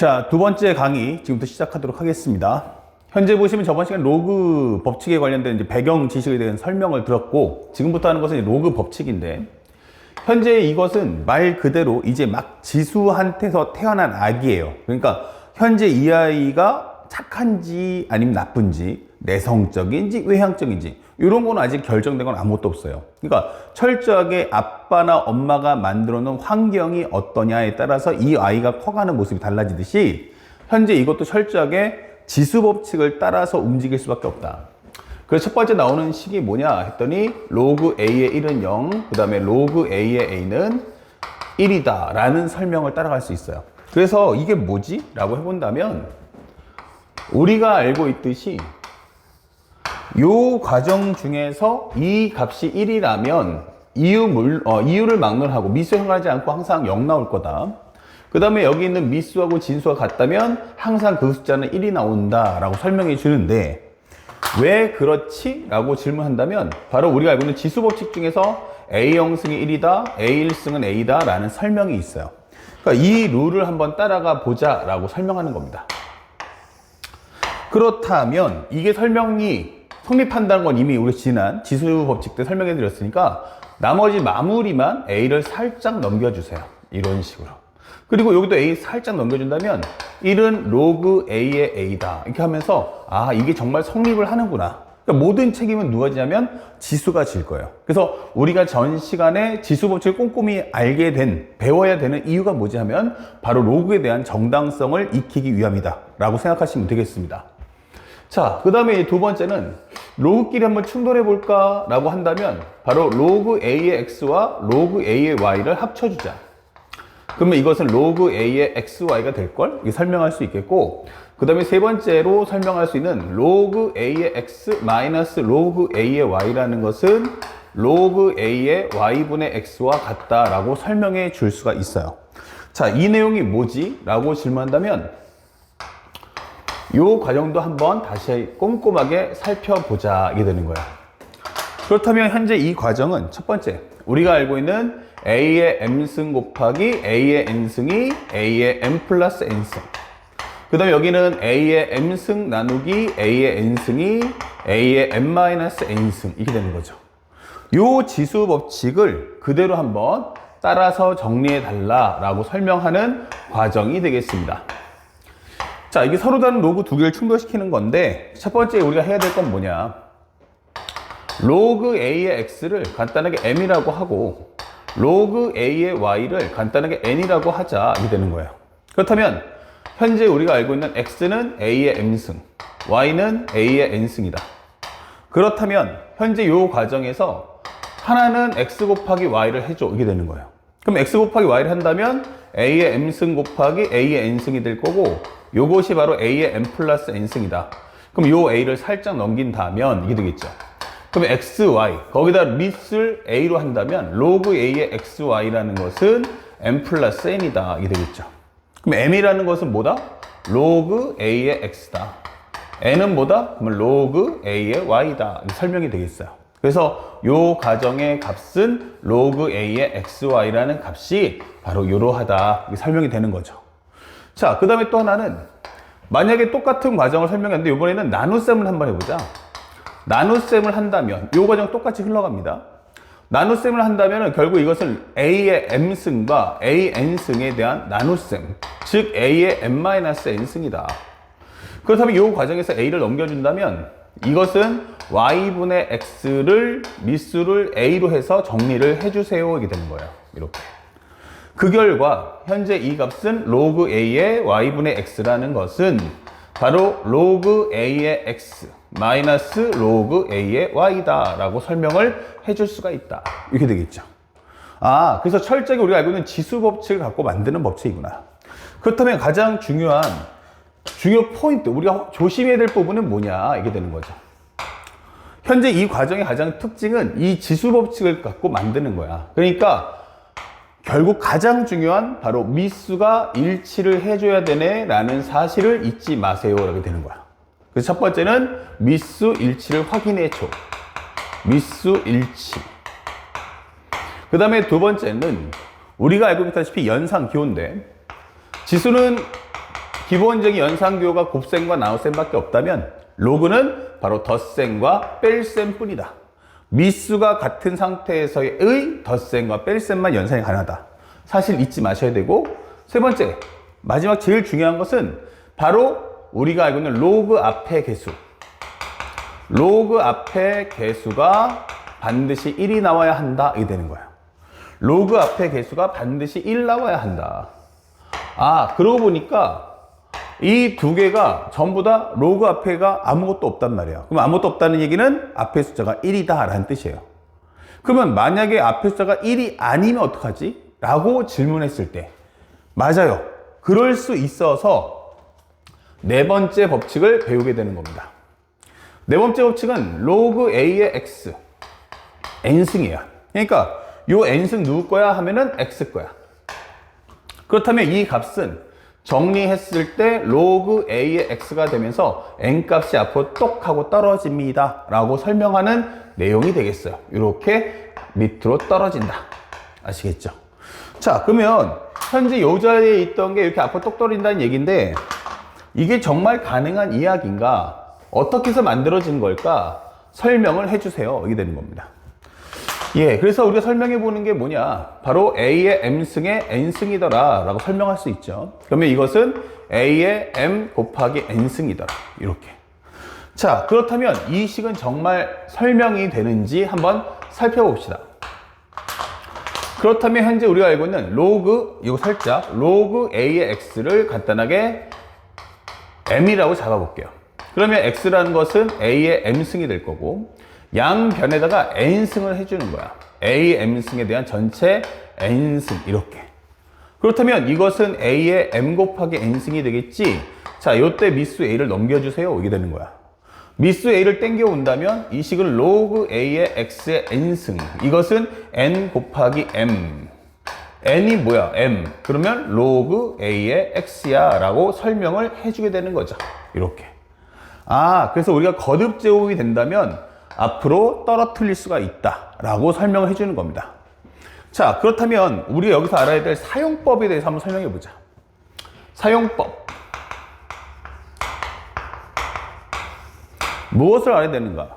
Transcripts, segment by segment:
자, 두 번째 강의 지금부터 시작하도록 하겠습니다. 현재 보시면 저번 시간 로그 법칙에 관련된 이제 배경 지식에 대한 설명을 들었고, 지금부터 하는 것은 로그 법칙인데, 현재 이것은 말 그대로 이제 막 지수한테서 태어난 아기예요. 그러니까 현재 이 아이가 착한지 아니면 나쁜지, 내성적인지 외향적인지 이런 거는 아직 결정된 건 아무것도 없어요. 그러니까 철저하게 아빠나 엄마가 만들어 놓은 환경이 어떠냐에 따라서 이 아이가 커가는 모습이 달라지듯이 현재 이것도 철저하게 지수 법칙을 따라서 움직일 수밖에 없다. 그래서 첫 번째 나오는 식이 뭐냐 했더니 로그 A의 1은 0, 그 다음에 로그 A의 A는 1이다 라는 설명을 따라갈 수 있어요. 그래서 이게 뭐지? 라고 해본다면 우리가 알고 있듯이 요 과정 중에서 이 값이 1이라면 이유를 막론하고 미수 행하지 않고 항상 0 나올 거다. 그 다음에 여기 있는 미수하고 진수가 같다면 항상 그 숫자는 1이 나온다 라고 설명해 주는데, 왜 그렇지? 라고 질문한다면 바로 우리가 알고 있는 지수 법칙 중에서 A0승이 1이다, A1승은 A다 라는 설명이 있어요. 그러니까 이 룰을 한번 따라가 보자 라고 설명하는 겁니다. 그렇다면 이게 설명이 성립한다는 건 이미 우리 지난 지수 법칙 때 설명해 드렸으니까 나머지 마무리만 A를 살짝 넘겨주세요. 이런 식으로. 그리고 여기도 A 살짝 넘겨준다면 1은 로그 A의 A다 이렇게 하면서 아, 이게 정말 성립을 하는구나. 그러니까 모든 책임은 누가 지냐면 지수가 질 거예요. 그래서 우리가 전 시간에 지수 법칙을 꼼꼼히 배워야 되는 이유가 뭐지 하면 바로 로그에 대한 정당성을 익히기 위함이다 라고 생각하시면 되겠습니다. 자, 그 다음에 두 번째는 로그끼리 한번 충돌해 볼까 라고 한다면 바로 로그 A의 X와 로그 A의 Y를 합쳐주자. 그러면 이것은 로그 A의 XY가 될걸? 이게 설명할 수 있겠고, 그 다음에 세 번째로 설명할 수 있는 로그 A의 X 마이너스 로그 A의 Y라는 것은 로그 A의 Y분의 X와 같다라고 설명해 줄 수가 있어요. 자, 이 내용이 뭐지? 라고 질문한다면 이 과정도 한번 다시 꼼꼼하게 살펴보자 이게 되는 거야. 그렇다면 현재 이 과정은 첫 번째, 우리가 알고 있는 A의 M승 곱하기 A의 N승이 A의 M 플러스 N승. 그 다음에 여기는 A의 M승 나누기 A의 N승이 A의 M 마이너스 N승 이렇게 되는 거죠. 이 지수 법칙을 그대로 한번 따라서 정리해 달라라고 설명하는 과정이 되겠습니다. 자, 이게 서로 다른 로그 두 개를 충돌시키는 건데, 첫 번째 우리가 해야 될 건 뭐냐. 로그 A의 X를 간단하게 M이라고 하고, 로그 A의 Y를 간단하게 N이라고 하자. 이게 되는 거예요. 그렇다면, 현재 우리가 알고 있는 X는 A의 M승, Y는 A의 N승이다. 그렇다면, 현재 이 과정에서 하나는 X 곱하기 Y를 해줘. 이게 되는 거예요. 그럼 X 곱하기 Y를 한다면, A의 M승 곱하기 A의 N승이 될 거고, 요것이 바로 A의 M 플러스 N승이다. 그럼 요 A를 살짝 넘긴다면 이게 되겠죠. 그럼 XY, 거기다 밑을 A로 한다면 로그 A의 XY라는 것은 M 플러스 N이다. 이게 되겠죠. 그럼 M이라는 것은 뭐다? 로그 A의 X다. N은 뭐다? 그러면 로그 A의 Y다. 이렇게 설명이 되겠어요. 그래서 요 가정의 값은 로그 A의 XY라는 값이 바로 이러하다. 이렇게 설명이 되는 거죠. 자, 그 다음에 또 하나는 만약에 똑같은 과정을 설명했는데 이번에는 나눗셈을 한번 해보자. 나눗셈을 한다면 이 과정 똑같이 흘러갑니다. 나눗셈을 한다면 결국 이것은 A의 M승과 AN승에 대한 나눗셈, 즉 A의 M-N승이다. 그렇다면 이 과정에서 A를 넘겨준다면 이것은 Y분의 X를 미수를 A로 해서 정리를 해주세요. 이게 되는 거예요. 이렇게. 그 결과 현재 이 값은 로그 A의 Y분의 X라는 것은 바로 로그 A의 X 마이너스 로그 A의 Y다 라고 설명을 해줄 수가 있다. 이렇게 되겠죠. 아, 그래서 철저하게 우리가 알고 있는 지수 법칙을 갖고 만드는 법칙이구나. 그렇다면 가장 중요 포인트, 우리가 조심해야 될 부분은 뭐냐 이게 되는 거죠. 현재 이 과정의 가장 특징은 이 지수 법칙을 갖고 만드는 거야. 그러니까 결국 가장 중요한 바로 미수가 일치를 해줘야 되네 라는 사실을 잊지 마세요 라고 되는 거야. 그래서 첫 번째는 미수 일치를 확인해 줘. 미수 일치. 그 다음에 두 번째는 우리가 알고 있다시피 연상 기호인데 지수는 기본적인 연산교가 곱셈과 나눗셈밖에 없다면 로그는 바로 덧셈과 뺄셈 뿐이다. 미수가 같은 상태에서의 덧셈과 뺄셈만 연산이 가능하다. 사실 잊지 마셔야 되고, 세 번째, 마지막 제일 중요한 것은 바로 우리가 알고 있는 로그 앞의 개수. 로그 앞의 개수가 반드시 1이 나와야 한다. 이게 되는 거예요. 로그 앞의 개수가 반드시 1 나와야 한다. 아, 그러고 보니까 이 두 개가 전부 다 로그 앞에가 아무것도 없단 말이에요. 그럼 아무것도 없다는 얘기는 앞의 숫자가 1이다 라는 뜻이에요. 그러면 만약에 앞의 숫자가 1이 아니면 어떡하지? 라고 질문했을 때 맞아요. 그럴 수 있어서 네 번째 법칙을 배우게 되는 겁니다. 네 번째 법칙은 로그 A의 X n승이에요. 그러니까 요 n승 누구 거야 하면은 X 거야. 그렇다면 이 값은 정리했을 때 로그 A의 X가 되면서 N값이 앞으로 똑 하고 떨어집니다 라고 설명하는 내용이 되겠어요. 이렇게 밑으로 떨어진다. 아시겠죠? 자, 그러면 현재 이 자리에 있던 게 이렇게 앞으로 똑 떨어진다는 얘기인데 이게 정말 가능한 이야기인가? 어떻게 해서 만들어진 걸까? 설명을 해주세요. 이게 되는 겁니다. 예, 그래서 우리가 설명해 보는 게 뭐냐? 바로 A의 M승의 N승이더라 라고 설명할 수 있죠. 그러면 이것은 A의 M 곱하기 N승이더라. 이렇게. 자, 그렇다면 이 식은 정말 설명이 되는지 한번 살펴봅시다. 그렇다면 현재 우리가 알고 있는 로그, 이거 살짝 로그 A의 X를 간단하게 M이라고 잡아볼게요. 그러면 X라는 것은 A의 M승이 될 거고 양변에다가 n승을 해주는 거야. a m승에 대한 전체 n승 이렇게. 그렇다면 이것은 a의 m 곱하기 n승이 되겠지. 자, 요때 미수 a를 넘겨주세요. 이게 되는 거야. 미수 a를 땡겨온다면 이 식은 로그 a의 x의 n승. 이것은 n 곱하기 m. n이 뭐야? m. 그러면 로그 a의 x야 라고 설명을 해주게 되는 거죠. 이렇게. 아, 그래서 우리가 거듭 제곱이 된다면 앞으로 떨어뜨릴 수가 있다 라고 설명을 해주는 겁니다. 자, 그렇다면 우리가 여기서 알아야 될 사용법에 대해서 한번 설명해 보자. 사용법. 무엇을 알아야 되는가?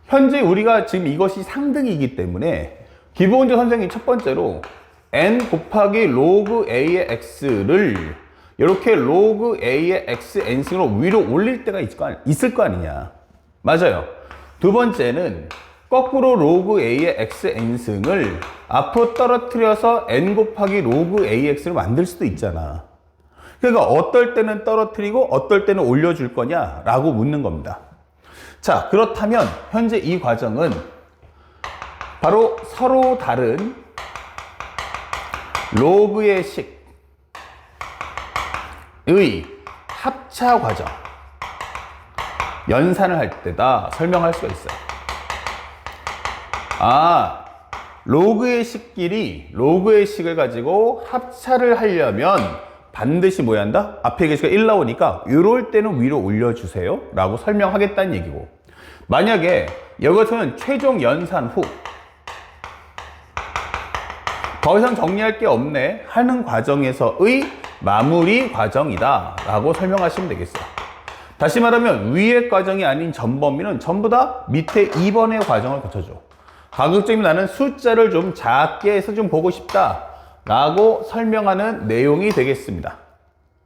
현재 우리가 지금 이것이 상등이기 때문에 기본적으로 선생님이 첫 번째로 n 곱하기 로그 a의 x를 이렇게 로그 a의 x n승으로 위로 올릴 때가 있을 거 아니냐. 맞아요. 두 번째는 거꾸로 로그 a의 x n승을 앞으로 떨어뜨려서 n 곱하기 로그 ax를 만들 수도 있잖아. 그러니까 어떨 때는 떨어뜨리고 어떨 때는 올려줄 거냐 라고 묻는 겁니다. 자, 그렇다면 현재 이 과정은 바로 서로 다른 로그의 식의 합차 과정, 연산을 할 때다 설명할 수가 있어요. 아, 로그의 식끼리 로그의 식을 가지고 합차를 하려면 반드시 뭐 해야 한다? 앞에 계시가 1 나오니까 이럴 때는 위로 올려주세요 라고 설명하겠다는 얘기고, 만약에 여기서는 최종 연산 후 더 이상 정리할 게 없네 하는 과정에서의 마무리 과정이다 라고 설명하시면 되겠어요. 다시 말하면 위의 과정이 아닌 전범위는 전부 다 밑에 2번의 과정을 거쳐줘. 가급적이면 나는 숫자를 좀 작게 해서 좀 보고 싶다 라고 설명하는 내용이 되겠습니다.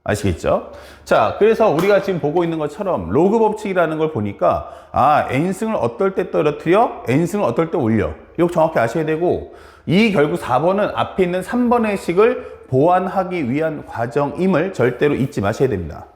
아시겠죠? 자, 그래서 우리가 지금 보고 있는 것처럼 로그 법칙이라는 걸 보니까 아, n승을 어떨 때 떨어뜨려, n승을 어떨 때 올려. 이거 정확히 아셔야 되고, 이 결국 4번은 앞에 있는 3번의 식을 보완하기 위한 과정임을 절대로 잊지 마셔야 됩니다.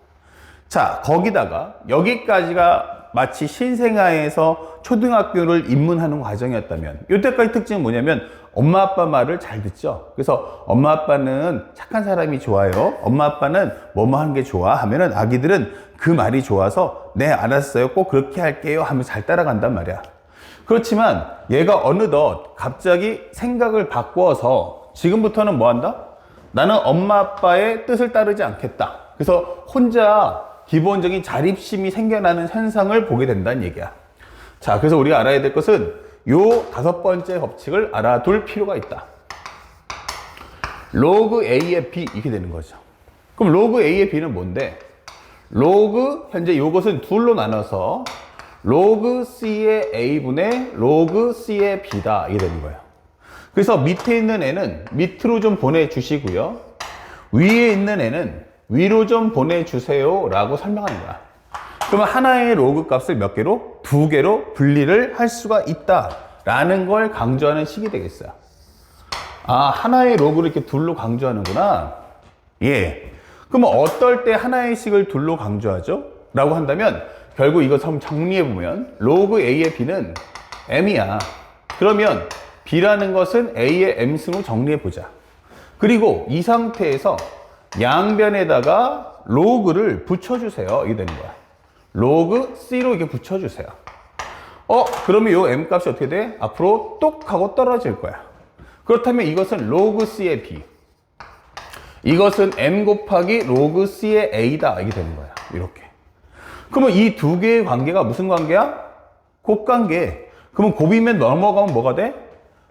자, 거기다가 여기까지가 마치 신생아에서 초등학교를 입문하는 과정이었다면 이때까지 특징은 뭐냐면 엄마 아빠 말을 잘 듣죠. 그래서 엄마 아빠는 착한 사람이 좋아요, 엄마 아빠는 뭐뭐 하는 게 좋아 하면은 아기들은 그 말이 좋아서 네 알았어요, 꼭 그렇게 할게요 하면서 잘 따라간단 말이야. 그렇지만 얘가 어느덧 갑자기 생각을 바꾸어서 지금부터는 뭐 한다? 나는 엄마 아빠의 뜻을 따르지 않겠다. 그래서 혼자 기본적인 자립심이 생겨나는 현상을 보게 된다는 얘기야. 자, 그래서 우리가 알아야 될 것은 요 5번째 법칙을 알아둘 필요가 있다. 로그 A의 B 이렇게 되는 거죠. 그럼 로그 A의 B는 뭔데? 로그, 현재 이것은 둘로 나눠서 로그 C의 A분의 로그 C의 B다. 이게 되는 거예요. 그래서 밑에 있는 애는 밑으로 좀 보내주시고요. 위에 있는 애는 위로 좀 보내주세요. 라고 설명하는 거야. 그러면 하나의 로그 값을 몇 개로? 두 개로 분리를 할 수가 있다. 라는 걸 강조하는 식이 되겠어요. 아, 하나의 로그를 이렇게 둘로 강조하는구나. 예. 그러면 어떨 때 하나의 식을 둘로 강조하죠? 라고 한다면 결국 이거 정리해보면 로그 A의 B는 M이야. 그러면 B라는 것은 A의 M승으로 정리해보자. 그리고 이 상태에서 양변에다가 로그를 붙여주세요. 이게 되는 거야. 로그 C로 이렇게 붙여주세요. 그러면 이 M 값이 어떻게 돼? 앞으로 똑 하고 떨어질 거야. 그렇다면 이것은 로그 C의 B. 이것은 M 곱하기 로그 C의 A다. 이게 되는 거야. 이렇게. 그러면 이 두 개의 관계가 무슨 관계야? 곱관계. 그러면 곱이면 넘어가면 뭐가 돼?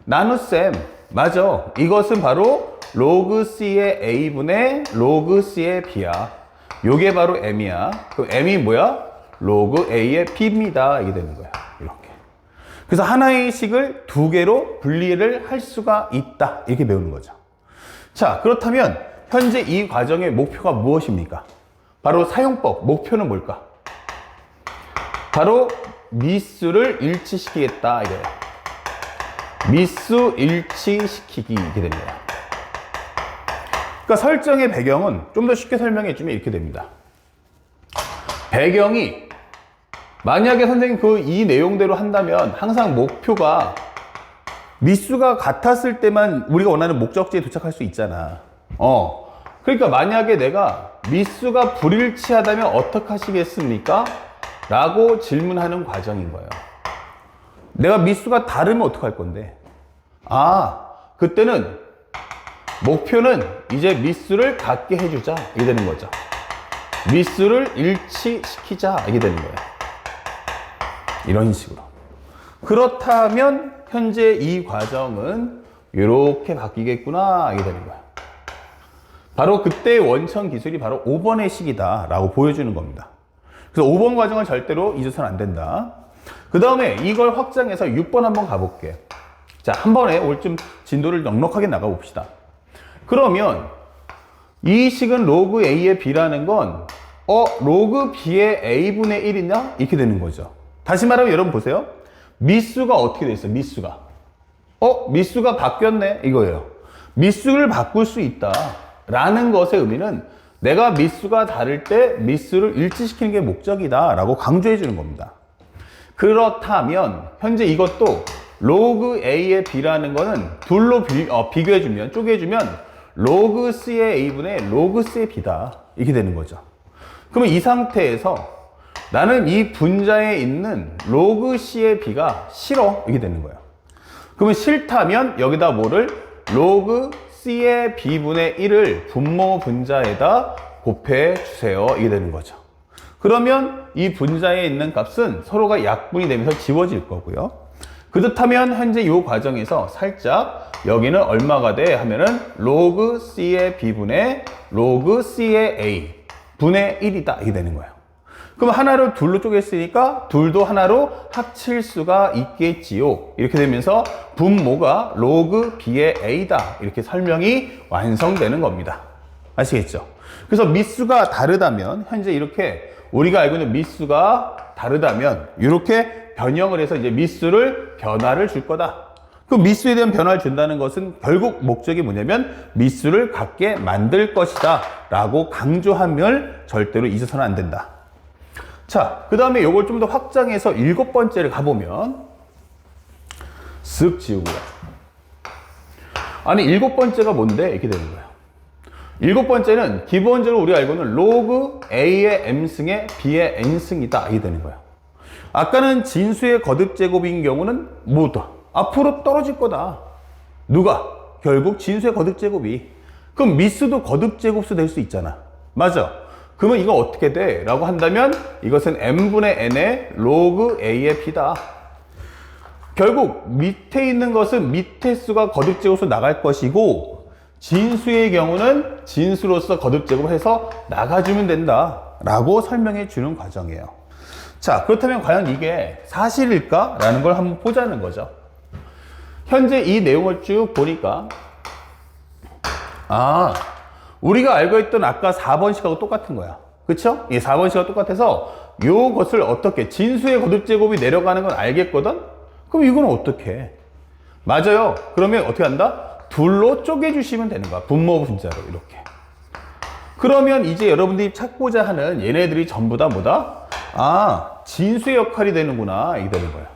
나눗셈. 맞아. 이것은 바로 로그 C의 A분의 로그 C의 B야. 요게 바로 M이야. 그럼 M이 뭐야? 로그 A의 B입니다. 이게 되는 거야. 이렇게. 그래서 하나의 식을 두 개로 분리를 할 수가 있다. 이렇게 배우는 거죠. 자, 그렇다면 현재 이 과정의 목표가 무엇입니까? 바로 사용법, 목표는 뭘까? 바로 미수를 일치시키겠다. 이래요. 미수 일치시키기. 이렇게 되는 거야. 그러니까 설정의 배경은 좀 더 쉽게 설명해 주면 이렇게 됩니다. 배경이 만약에 선생님 이 내용대로 한다면 항상 목표가 미수가 같았을 때만 우리가 원하는 목적지에 도착할 수 있잖아. 그러니까 만약에 내가 미수가 불일치하다면 어떻게 하시겠습니까? 라고 질문하는 과정인 거예요. 내가 미수가 다르면 어떡할 건데? 그때는 목표는 이제 미수를 같게 해주자. 이게 되는 거죠. 미수를 일치시키자. 이게 되는 거예요. 이런 식으로. 그렇다면 현재 이 과정은 이렇게 바뀌겠구나. 이게 되는 거예요. 바로 그때의 원천 기술이 바로 5번의 식이다 라고 보여주는 겁니다. 그래서 5번 과정을 절대로 잊어서는 안 된다. 그 다음에 이걸 확장해서 6번 한번 가볼게. 자, 한 번에 오늘 좀 진도를 넉넉하게 나가봅시다. 그러면 이 식은 로그 A의 B라는 건 로그 B의 A분의 1이냐? 이렇게 되는 거죠. 다시 말하면 여러분 보세요. 미수가 어떻게 돼 있어요? 미수가. 미수가 바뀌었네? 이거예요. 미수를 바꿀 수 있다. 라는 것의 의미는 내가 미수가 다를 때 미수를 일치시키는 게 목적이다. 라고 강조해 주는 겁니다. 그렇다면 현재 이것도 로그 A의 B라는 거는 둘로 비교해주면, 쪼개주면 로그 C의 A분의 로그 C의 B다. 이렇게 되는 거죠. 그러면 이 상태에서 나는 이 분자에 있는 로그 C의 B가 싫어. 이렇게 되는 거예요. 그러면 싫다면 여기다 뭐를? 로그 C의 B분의 1을 분모 분자에다 곱해 주세요. 이게 되는 거죠. 그러면 이 분자에 있는 값은 서로가 약분이 되면서 지워질 거고요. 그렇다면 현재 이 과정에서 살짝 여기는 얼마가 돼? 하면은 로그 C의 B분의 로그 C의 A 분의 1이다. 이게 되는 거예요. 그럼 하나를 둘로 쪼갰으니까 둘도 하나로 합칠 수가 있겠지요. 이렇게 되면서 분모가 로그 B의 A다. 이렇게 설명이 완성되는 겁니다. 아시겠죠? 그래서 미수가 다르다면 현재 이렇게 우리가 알고 있는 미수가 다르다면 이렇게 변형을 해서 이제 미수를 변화를 줄 거다. 그 미수에 대한 변화를 준다는 것은 결국 목적이 뭐냐면 미수를 갖게 만들 것이다 라고 강조함을 절대로 잊어서는 안 된다. 자, 그 다음에 이걸 좀 더 확장해서 7번째를 가보면 쓱 지우고요. 아니 7번째가 뭔데? 이렇게 되는 거예요. 7번째는 기본적으로 우리가 알고 있는 로그 A의 M승의 B의 N승이다. 이게 되는 거예요. 아까는 진수의 거듭제곱인 경우는 뭐다? 앞으로 떨어질 거다. 누가? 결국 진수의 거듭제곱이. 그럼 미수도 거듭제곱수 될 수 있잖아. 맞아. 그러면 이거 어떻게 돼? 라고 한다면 이것은 M분의 N의 로그 A의 B다. 결국 밑에 있는 것은 밑에 수가 거듭제곱수 나갈 것이고 진수의 경우는 진수로서 거듭제곱을 해서 나가주면 된다 라고 설명해 주는 과정이에요. 자, 그렇다면 과연 이게 사실일까? 라는 걸 한번 보자는 거죠. 현재 이 내용을 쭉 보니까 우리가 알고 있던 아까 4번식하고 똑같은 거야. 그쵸? 이 4번식하고 똑같아서 요것을 어떻게 진수의 거듭제곱이 내려가는 건 알겠거든? 그럼 이건 어떻게 해? 맞아요. 그러면 어떻게 한다? 둘로 쪼개주시면 되는 거야. 분모 분자로 이렇게. 그러면 이제 여러분들이 찾고자 하는 얘네들이 전부 다 뭐다? 진수의 역할이 되는구나. 이게 되는 거야.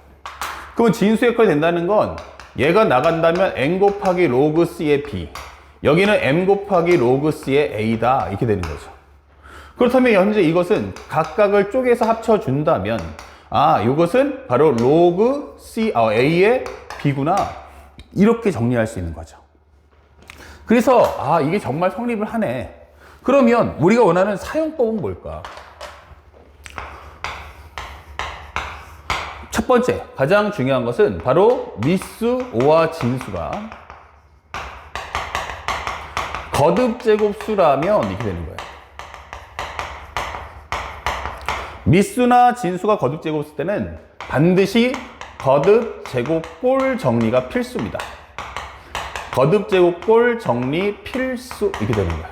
그러면 진수의 역할이 된다는 건 얘가 나간다면 n 곱하기 로그 c의 b, 여기는 m 곱하기 로그 c의 a다. 이렇게 되는 거죠. 그렇다면 현재 이것은 각각을 쪼개서 합쳐준다면 이것은 바로 로그 c, a의 b구나. 이렇게 정리할 수 있는 거죠. 그래서 이게 정말 성립을 하네. 그러면 우리가 원하는 사용법은 뭘까? 첫 번째, 가장 중요한 것은 바로 미수 O와 진수가 거듭제곱수라면 이렇게 되는 거예요. 미수나 진수가 거듭제곱수 때는 반드시 거듭제곱꼴 정리가 필수입니다. 거듭제곱꼴 정리 필수 이렇게 되는 거예요.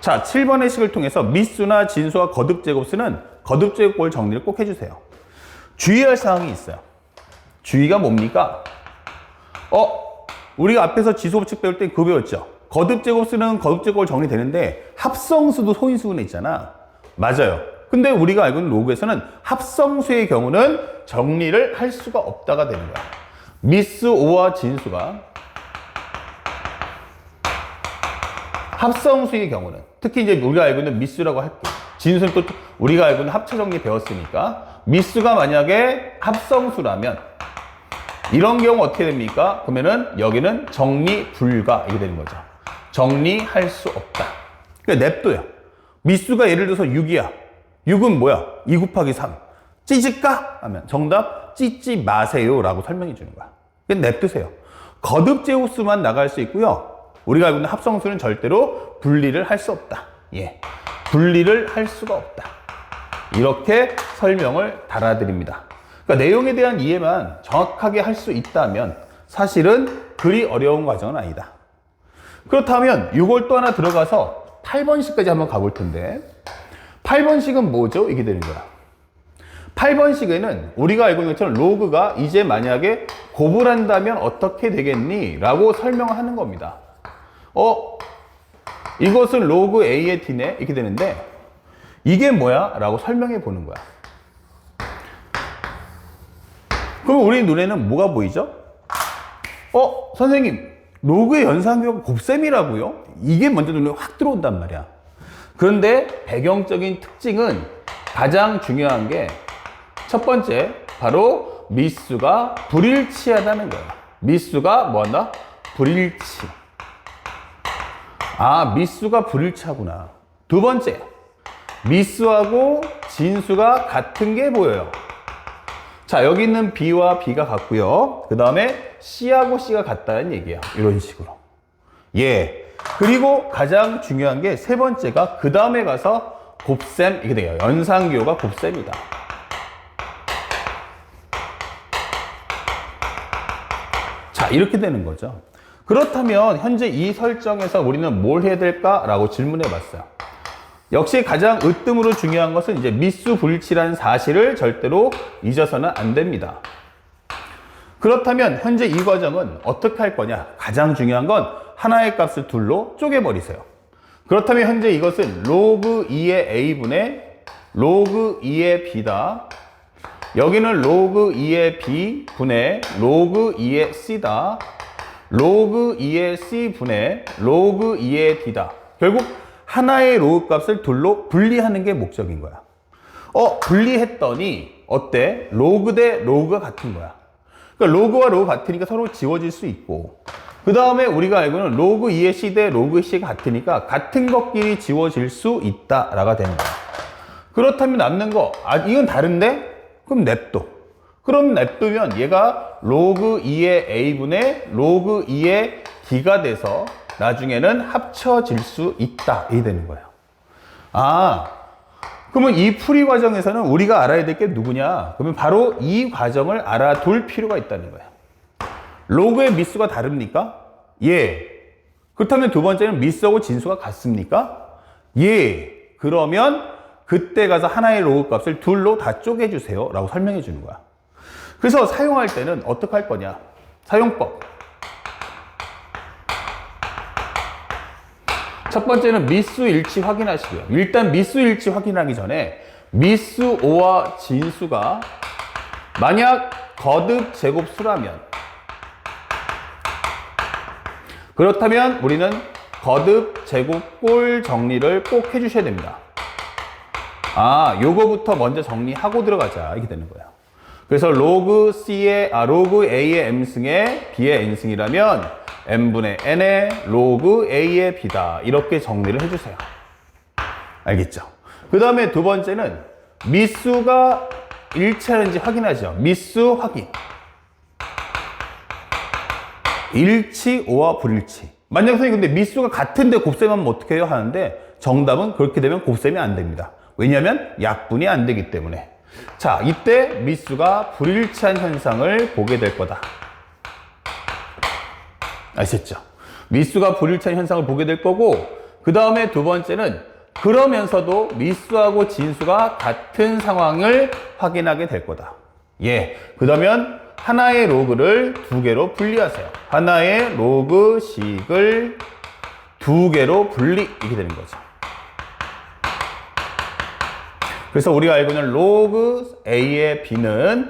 자, 7번의 식을 통해서 미수나 진수와 거듭제곱수는 거듭제곱꼴 정리를 꼭 해주세요. 주의할 사항이 있어요. 주의가 뭡니까? 우리가 앞에서 지수법칙 배울 때 그거 배웠죠? 거듭제곱수는 거듭제곱꼴 정리되는데 합성수도 소인수분해 있잖아. 맞아요. 근데 우리가 알고 있는 로그에서는 합성수의 경우는 정리를 할 수가 없다가 되는 거야. 미수 O와 진수가 합성수의 경우는, 특히 이제 우리가 알고 있는 미수라고 할게. 진수는 또 우리가 알고 있는 합차 정리 배웠으니까 미수가 만약에 합성수라면 이런 경우 어떻게 됩니까? 그러면은 여기는 정리 불가 이게 되는 거죠. 정리할 수 없다. 그러니까 냅둬요. 미수가 예를 들어서 6이야. 6은 뭐야? 2 곱하기 3. 찢을까? 하면 정답 찢지 마세요 라고 설명해 주는 거야. 그냥 냅두세요. 거듭제곱수만 나갈 수 있고요. 우리가 알고 있는 합성수는 절대로 분리를 할 수 없다. 분리를 할 수가 없다. 이렇게 설명을 달아드립니다. 그러니까 내용에 대한 이해만 정확하게 할 수 있다면 사실은 그리 어려운 과정은 아니다. 그렇다면 이걸 또 하나 들어가서 8번식까지 한번 가볼 텐데 8번식은 뭐죠? 이게 되는 거야. 8번식에는 우리가 알고 있는 것처럼 로그가 이제 만약에 곱을 한다면 어떻게 되겠니? 라고 설명을 하는 겁니다. 이것은 로그 A의 D네? 이렇게 되는데 이게 뭐야? 라고 설명해 보는 거야. 그럼 우리 눈에는 뭐가 보이죠? 선생님, 로그의 연산교가 곱셈이라고요? 이게 먼저 눈에 확 들어온단 말이야. 그런데 배경적인 특징은 가장 중요한 게 첫 번째, 바로 미수가 불일치하다는 거예요. 미수가 뭐한다? 불일치. 미수가 불일치하구나. 두 번째, 미수하고 진수가 같은 게 보여요. 자, 여기 있는 B와 B가 같고요. 그 다음에 C하고 C가 같다는 얘기야. 이런 식으로. 그리고 가장 중요한 게 세 번째가 그 다음에 가서 곱셈, 이게 돼요. 연산교가 곱셈이다. 자, 이렇게 되는 거죠. 그렇다면 현재 이 설정에서 우리는 뭘 해야 될까라고 질문해 봤어요. 역시 가장 으뜸으로 중요한 것은 이제 미수 불일치라는 사실을 절대로 잊어서는 안 됩니다. 그렇다면 현재 이 과정은 어떻게 할 거냐? 가장 중요한 건 하나의 값을 둘로 쪼개버리세요. 그렇다면 현재 이것은 로그 2의 a분의 로그 2의 b다. 여기는 로그 2의 b 분의 로그 2의 c다. 로그 2의 c 분의 로그 2의 d다. 결국 하나의 로그 값을 둘로 분리하는 게 목적인 거야. 분리했더니 어때? 로그 대 로그가 같은 거야. 그러니까 로그와 로그 같으니까 서로 지워질 수 있고, 그 다음에 우리가 알고는 로그 2의 c 대 로그 c가 같으니까 같은 것끼리 지워질 수 있다라가 되는 거야. 그렇다면 남는 거, 이건 다른데? 그럼 냅둬. 그럼 냅두면 얘가 로그 2의 a분의 로그 2의 D가 돼서 나중에는 합쳐질 수 있다. 이게 되는 거예요. 아, 그러면 이 풀이 과정에서는 우리가 알아야 될 게 누구냐? 그러면 바로 이 과정을 알아둘 필요가 있다는 거예요. 로그의 미수가 다릅니까? 예. 그렇다면 두 번째는 미수하고 진수가 같습니까? 예. 그러면 그때 가서 하나의 로그 값을 둘로 다 쪼개주세요. 라고 설명해 주는 거야. 그래서 사용할 때는 어떻게 할 거냐? 사용법. 첫 번째는 미수 일치 확인하시고요. 일단 미수 일치 확인하기 전에 미수 O와 진수가 만약 거듭 제곱수라면, 그렇다면 우리는 거듭 제곱꼴 정리를 꼭 해주셔야 됩니다. 아, 요거부터 먼저 정리하고 들어가자. 이렇게 되는 거예요. 그래서 로그 A의 M승에 B의 N승이라면 N분의 N의 로그 A의 B다. 이렇게 정리를 해주세요. 알겠죠? 그 다음에 두 번째는 미수가 일치하는지 확인하죠. 미수 확인. 일치, O와 불일치. 만약 선생님 근데 미수가 같은데 곱셈하면 어떻게 해요? 하는데 정답은 그렇게 되면 곱셈이 안 됩니다. 왜냐하면 약분이 안 되기 때문에. 자, 이때 미수가 불일치한 현상을 보게 될 거다. 아시겠죠? 미수가 불일치한 현상을 보게 될 거고, 그 다음에 두 번째는 그러면서도 미수하고 진수가 같은 상황을 확인하게 될 거다. 예. 그러면 하나의 로그를 두 개로 분리하세요. 하나의 로그식을 두 개로 분리. 이렇게 되는 거죠. 그래서 우리가 알고 있는 로그 A의 B는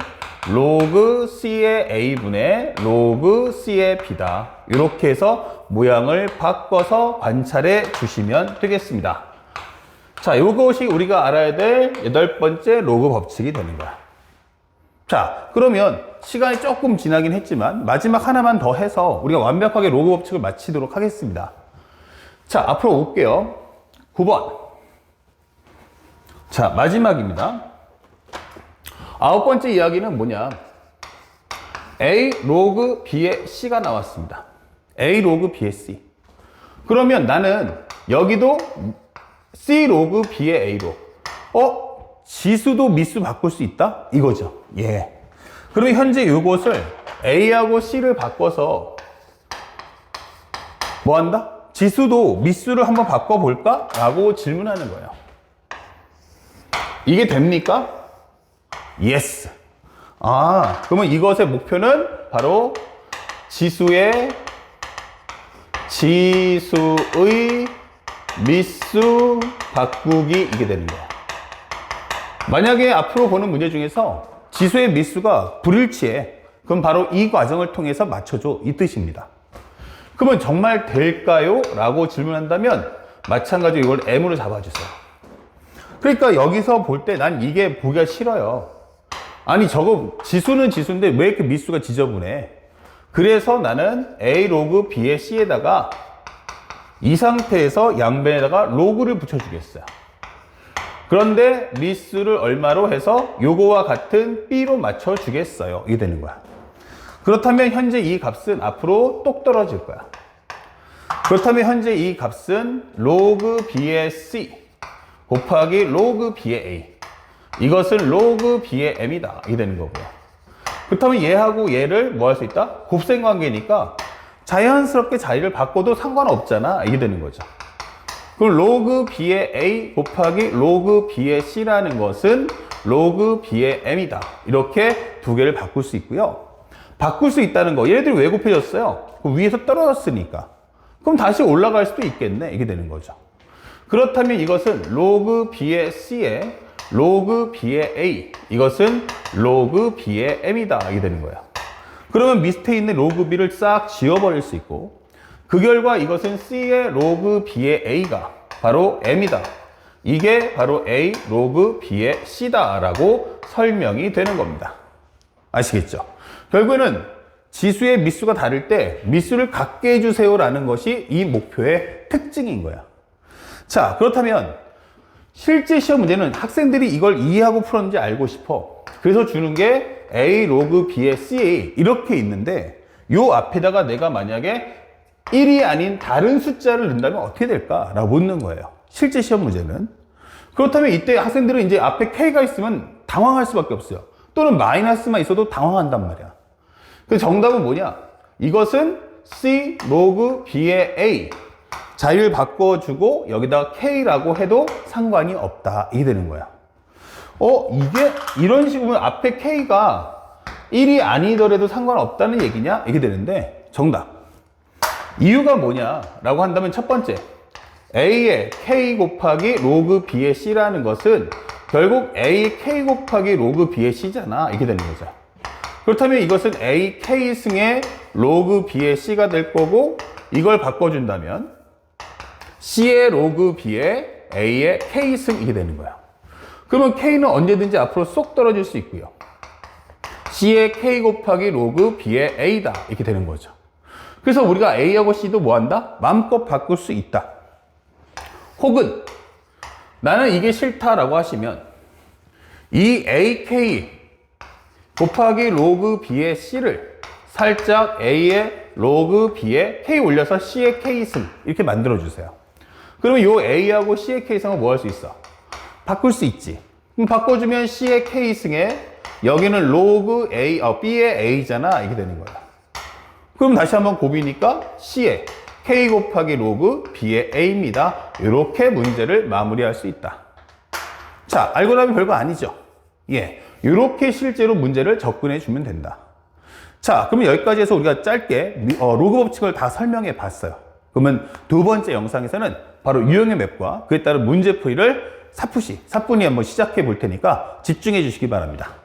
로그 C의 A분의 로그 C의 B다. 이렇게 해서 모양을 바꿔서 관찰해 주시면 되겠습니다. 자, 이것이 우리가 알아야 될 8번째 로그 법칙이 되는 거야. 자, 그러면 시간이 조금 지나긴 했지만 마지막 하나만 더 해서 우리가 완벽하게 로그 법칙을 마치도록 하겠습니다. 자, 앞으로 올게요. 9번. 자, 마지막입니다. 9번째 이야기는 뭐냐? A 로그 B의 C가 나왔습니다. A 로그 B의 C. 그러면 나는 여기도 C 로그 B의 A로 지수도 미수 바꿀 수 있다? 이거죠. 예. 그러면 현재 이것을 A하고 C를 바꿔서 뭐 한다? 지수도 미수를 한번 바꿔볼까? 라고 질문하는 거예요. 이게 됩니까? Yes. 아, 그러면 이것의 목표는 바로 지수의 미수 바꾸기, 이게 되는 거야. 만약에 앞으로 보는 문제 중에서 지수의 미수가 불일치해. 그럼 바로 이 과정을 통해서 맞춰줘. 이 뜻입니다. 그러면 정말 될까요? 라고 질문한다면 마찬가지로 이걸 M으로 잡아주세요. 그러니까 여기서 볼 때 난 이게 보기가 싫어요. 아니, 저거 지수는 지수인데 왜 이렇게 미수가 지저분해? 그래서 나는 A 로그 B의 C에다가 이 상태에서 양변에다가 로그를 붙여주겠어요. 그런데 미수를 얼마로 해서 요거와 같은 B로 맞춰주겠어요. 이게 되는 거야. 그렇다면 현재 이 값은 앞으로 똑 떨어질 거야. 그렇다면 현재 이 값은 로그 B의 C 곱하기 로그 B의 A. 이것은 로그 B의 M이다. 이게 되는 거고요. 그렇다면 얘하고 얘를 뭐 할 수 있다? 곱셈 관계니까 자연스럽게 자리를 바꿔도 상관없잖아. 이게 되는 거죠. 그럼 로그 B의 A 곱하기 로그 B의 C라는 것은 로그 B의 M이다. 이렇게 두 개를 바꿀 수 있고요. 바꿀 수 있다는 거. 얘네들이 왜 곱해졌어요? 그 위에서 떨어졌으니까. 그럼 다시 올라갈 수도 있겠네. 이게 되는 거죠. 그렇다면 이것은 로그 B의 C에 로그 B의 A. 이것은 로그 B의 M이다. 이게 되는 거예요. 그러면 밑에 있는 로그 B를 싹 지워버릴 수 있고, 그 결과 이것은 C의 로그 B의 A가 바로 M이다. 이게 바로 A 로그 B의 C다 라고 설명이 되는 겁니다. 아시겠죠? 결국에는 지수의 미수가 다를 때 미수를 같게 해주세요 라는 것이 이 목표의 특징인 거야. 자, 그렇다면 실제 시험 문제는 학생들이 이걸 이해하고 풀었는지 알고 싶어. 그래서 주는 게 A 로그 B의 C 이렇게 있는데 요 앞에다가 내가 만약에 1이 아닌 다른 숫자를 넣는다면 어떻게 될까? 라고 묻는 거예요. 실제 시험 문제는. 그렇다면 이때 학생들은 이제 앞에 K가 있으면 당황할 수밖에 없어요. 또는 마이너스만 있어도 당황한단 말이야. 그래서 정답은 뭐냐? 이것은 C 로그 B의 A. 자리를 바꿔주고 여기다가 K라고 해도 상관이 없다. 이게 되는 거야. 이게 이런 식으로 앞에 K가 1이 아니더라도 상관없다는 얘기냐? 이게 되는데 정답. 이유가 뭐냐라고 한다면 첫 번째, A의 K 곱하기 로그 B의 C라는 것은 결국 A K 곱하기 로그 B의 C잖아. 이렇게 되는 거죠. 그렇다면 이것은 A K 승의 로그 B의 C가 될 거고, 이걸 바꿔준다면 C의 로그 B의 A의 K 승 이게 되는 거야. 그러면 K는 언제든지 앞으로 쏙 떨어질 수 있고요. C의 K 곱하기 로그 B의 A다. 이렇게 되는 거죠. 그래서 우리가 A하고 C도 뭐 한다? 마음껏 바꿀 수 있다. 혹은 나는 이게 싫다라고 하시면 이 AK 곱하기 로그 B의 C를 살짝 A의 로그 B의 K 올려서 C의 K승 이렇게 만들어 주세요. 그러면 이 A하고 C의 K승은 뭐 할 수 있어? 바꿀 수 있지. 그럼 바꿔주면 C의 K승에 여기는 로그 A, B의 A잖아. 이렇게 되는 거야. 그럼 다시 한번 곱이니까 C의 K 곱하기 로그 B의 A입니다. 이렇게 문제를 마무리할 수 있다. 자, 알고 나면 별거 아니죠. 예, 이렇게 실제로 문제를 접근해 주면 된다. 자, 그러면 여기까지 해서 우리가 짧게 로그 법칙을 다 설명해 봤어요. 그러면 두 번째 영상에서는 바로 유형의 맵과 그에 따른 문제풀이를 사푸시, 사뿐히 한번 시작해 볼 테니까 집중해 주시기 바랍니다.